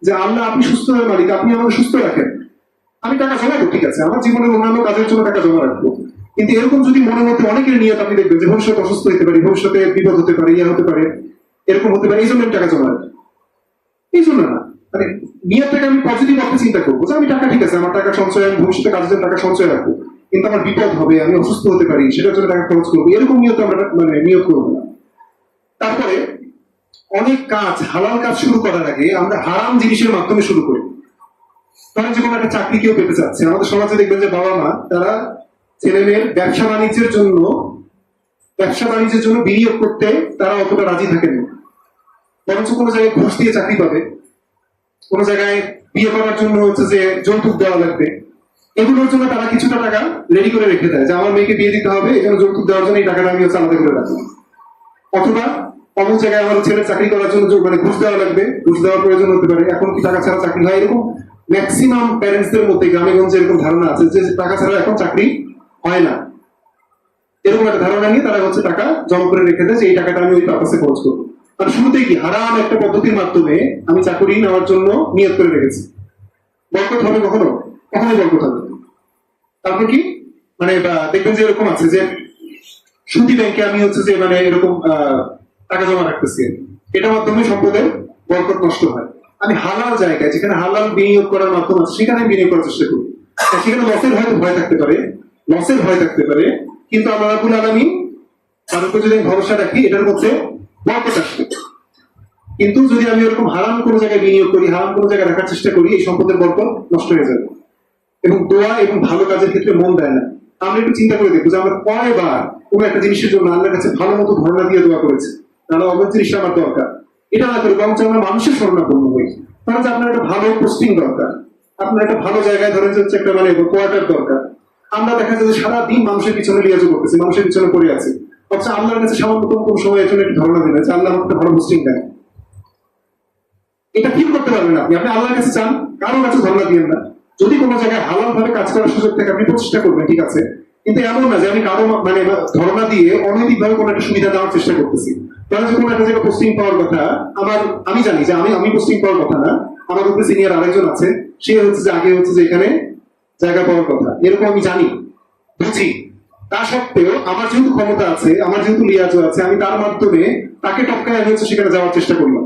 [SPEAKER 1] যে আল্লাহ আপনি সুস্থ হয়ে মালিক, আপনি আমাকে সুস্থ রাখেন, আমি টাকা জমাবো, ঠিক আছে, আমার জীবনের অন্যান্য কাজের জন্য টাকা জমা রাখবো। কিন্তু এরকম যদি মনের মধ্যে অনেকের নিয়ত আপনি দেখবেন যে ভবিষ্যতে অসুস্থ হতে পারি, ভবিষ্যতে বিপদ হতে পারে, ইয়া হতে পারে, এরকম হতে পারে, এই জন্য আমি টাকা জমা রাখি। এই জন্য না, মানে নিয়তটাকে আমি পজিটিভ অর্থে চিন্তা করবো যে আমি টাকা, ঠিক আছে, আমার টাকা সঞ্চয়, আমি ভবিষ্যতে কাজের জন্য টাকা সঞ্চয় রাখবো, কিন্তু আমার বিপদ হবে, আমি অসুস্থ হতে পারি, সেটার জন্য টাকা খরচ করবো, এরকম নিয়ত আমরা মানে নিয়ত করবো না। তারপরে অনেক কাজ, হালাল কাজ শুরু করার আগে আমরা হারাম জিনিসের মাধ্যমে শুরু করি। ধরেন যে কোনো একটা চাকরি কেউ পেতে চাচ্ছে, আমাদের সমাজে দেখবেন যে বাবা মা তারা ছেলে মেয়ের ব্যবসা বাণিজ্যের জন্য বিনিয়োগ করতে তারা অতটা রাজি থাকেন না। বরঞ্চ কোনো জায়গায় ঘুষ দিয়ে চাকরি পাবে, কোনো জায়গায় বিয়ে করার জন্য হচ্ছে যে যৌতুক দেওয়া লাগবে, এগুলোর জন্য তারা কিছুটা টাকা রেডি করে রেখে দেয় যে আমার মেয়েকে বিয়ে দিতে হবে, এখানে যৌতুক দেওয়ার জন্য এই টাকাটা আমি হচ্ছে আলাদা করে রাখবো। অথবা অমুক জায়গায় আমার ছেলে চাকরি করার জন্য মানে ঘুষ দেওয়া লাগবে, ঘুষ দেওয়ার প্রয়োজন হতে পারে, এখন কি টাকা ছাড়া চাকরি হয়? এরকম ম্যাক্সিমাম প্যারেন্টসদের মধ্যে গ্রামে গঞ্জে এরকম ধারণা আছে যে টাকা ছাড়া এখন চাকরি হয় না। এরকম একটা ধারণা নিয়ে তারা হচ্ছে টাকা জমা করে রেখে দেয় যে এই টাকাটা আমি ওই পারপাসে খরচ করবো। আর শুরুতেই কি হারাম একটা পদ্ধতির মাধ্যমে আমি চাকরি নেওয়ার জন্য নিয়ত করে রেখেছি। বরকত হবে কখনো? কখনোই বরকত হবে। তারপর কি মানে দেখবেন যে এরকম আছে যে সুদী ব্যাংকে আমি হচ্ছে যে মানে এরকম টাকা জমা রাখতেছি, এটার মাধ্যমে সম্পদের বরকত নষ্ট হয়। আমি হালাল জায়গায়, যেখানে হালাল বিনিয়োগ করার মাধ্যম আছে, সেখানে আমি বিনিয়োগ করার চেষ্টা করি। সেখানে লসের হয়তো ভয় থাকতে পারে, কিন্তু আল্লাহ রাব্বুল আলামিন তার উপর যদি আমি ভরসা রাখি, এটার মধ্যে বরকত আসবে। কিন্তু যদি আমি এরকম হারাম কোনো জায়গায় বিনিয়োগ করি, হারাম কোনো জায়গায় রাখার চেষ্টা করি, এই সম্পদের বরকত নষ্ট হয়ে যাবে এবং দোয়া এবং ভালো কাজের ক্ষেত্রে মন দেয় না। আমরা একটু চিন্তা করে দেখবো যে আমরা কয়বার কোনো একটা জিনিসের জন্য আল্লাহর কাছে ভালো মতো ধারণা দিয়ে দোয়া করেছি, তাহলে অবৈধ জিনিসটা আমার দরকার, এটা না করে বরঞ্চ আমরা মানুষের শরণাপন্ন হই। ধরেন যে আপনার একটা ভালো পোস্টিং দরকার, আপনার একটা ভালো জায়গায় ধরেন হচ্ছে একটা মানে কোয়ার্টার দরকার, আমরা দেখা যায় যে সারাদিন মানুষের পিছনে লিয়াজু করতেছি, মানুষের পিছনে পড়ে আছি, অথচ আল্লাহর কাছে সামান্যতম কোনো সময় এর জন্য একটু ধারণা দিলে যে আল্লাহ আমাকে ভালো পোস্টিং দেয়। এটা ফিল করতে পারবেন আপনি আল্লাহর কাছে চান, কারো কাছে ধারণা দিবেন না। যদি কোনো জায়গায় হালাল ভাবে কাজ করার সুযোগ থাকে আপনি প্রচেষ্টা করবেন, ঠিক আছে, কিন্তু এমন না যে আমি কারো মানে ধারণা দিয়ে অনৈতিক ভাবে কোনো একটা সুবিধা দেওয়ার চেষ্টা করতেছি। ধরেন যে কোনো একটা জায়গায় পোস্টিং পাওয়ার কথা, আমি জানি যে আমি পোস্টিং পাওয়ার কথা না, আমার উপরে সিনিয়র আরেকজন আছে, সে হচ্ছে যে আগে হচ্ছে যে এখানে জায়গা পাওয়ার কথা, এরকম আমি জানি, বুঝি, তা সত্ত্বেও আমার যেহেতু ক্ষমতা আছে, আমার যেহেতু লিয়াজও আছে, আমি তার মাধ্যমে তাকে টপকায় আমি হচ্ছে সেখানে যাওয়ার চেষ্টা করলাম,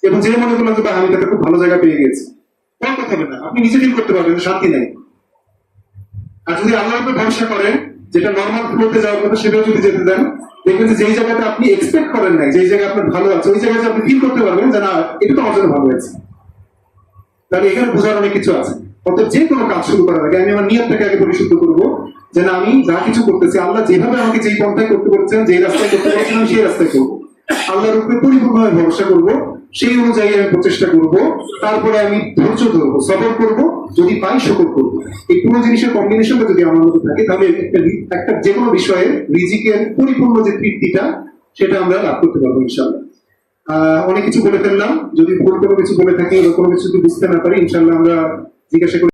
[SPEAKER 1] এবং যে মনে করলাম যে বা আমি তাকে খুব ভালো জায়গা পেয়ে গেছি, কোনো কথা হবে না, আপনি নিজে ফিল করতে পারবেন যে শান্তি নেই। আর যদি আল্লাহর উপর ভরসা করেন, যেটা নর্মাল ফ্লোতে যাওয়ার কথা সেটাও যদি যেতে দেন, দেখবেন যে যেই জায়গাতে আপনি এক্সপেক্ট করেন নাই, যেই জায়গায় আপনার ভালো আছে, ওই জায়গায় যে আপনি ফিল করতে পারবেন যে না, এটা তো আমার জন্য ভালো হয়েছে। তাহলে এখানে বোঝার অনেক কিছু আছে। অর্থাৎ যে কোনো কাজ শুরু করার আগে আমি আমার নিয়তটাকে আগে পরিশুদ্ধ করবো, যে না, আমি যা কিছু করতেছি আল্লাহ যেভাবে আমাকে যেই পন্থায় করতে বলছেন, যেই রাস্তায় করতে বলছেন, আমি সেই রাস্তায় করবো। আল্লাহর উপরে পরিপূর্ণভাবে ভরসা করবো, সেই অনুযায়ী আমি প্রচেষ্টা করবো। তারপরে আমি ধৈর্য ধরবো, সবর করবো, যদি পাই শুকর করবো। এই পুরো জিনিসের কম্বিনেশনটা যদি আমার মধ্যে থাকে, তাহলে একটা যে কোনো বিষয়ে রিজিকের পরিপূর্ণ যে তৃপ্তিটা, সেটা আমরা লাভ করতে পারবো ইনশাআল্লাহ। অনেক কিছু বলে ফেললাম, যদি ভুল কোনো কিছু বলে থাকি বা কোনো কিছু যদি বুঝতে না পারি, ইনশাআল্লাহ আমরা জিজ্ঞাসা করি।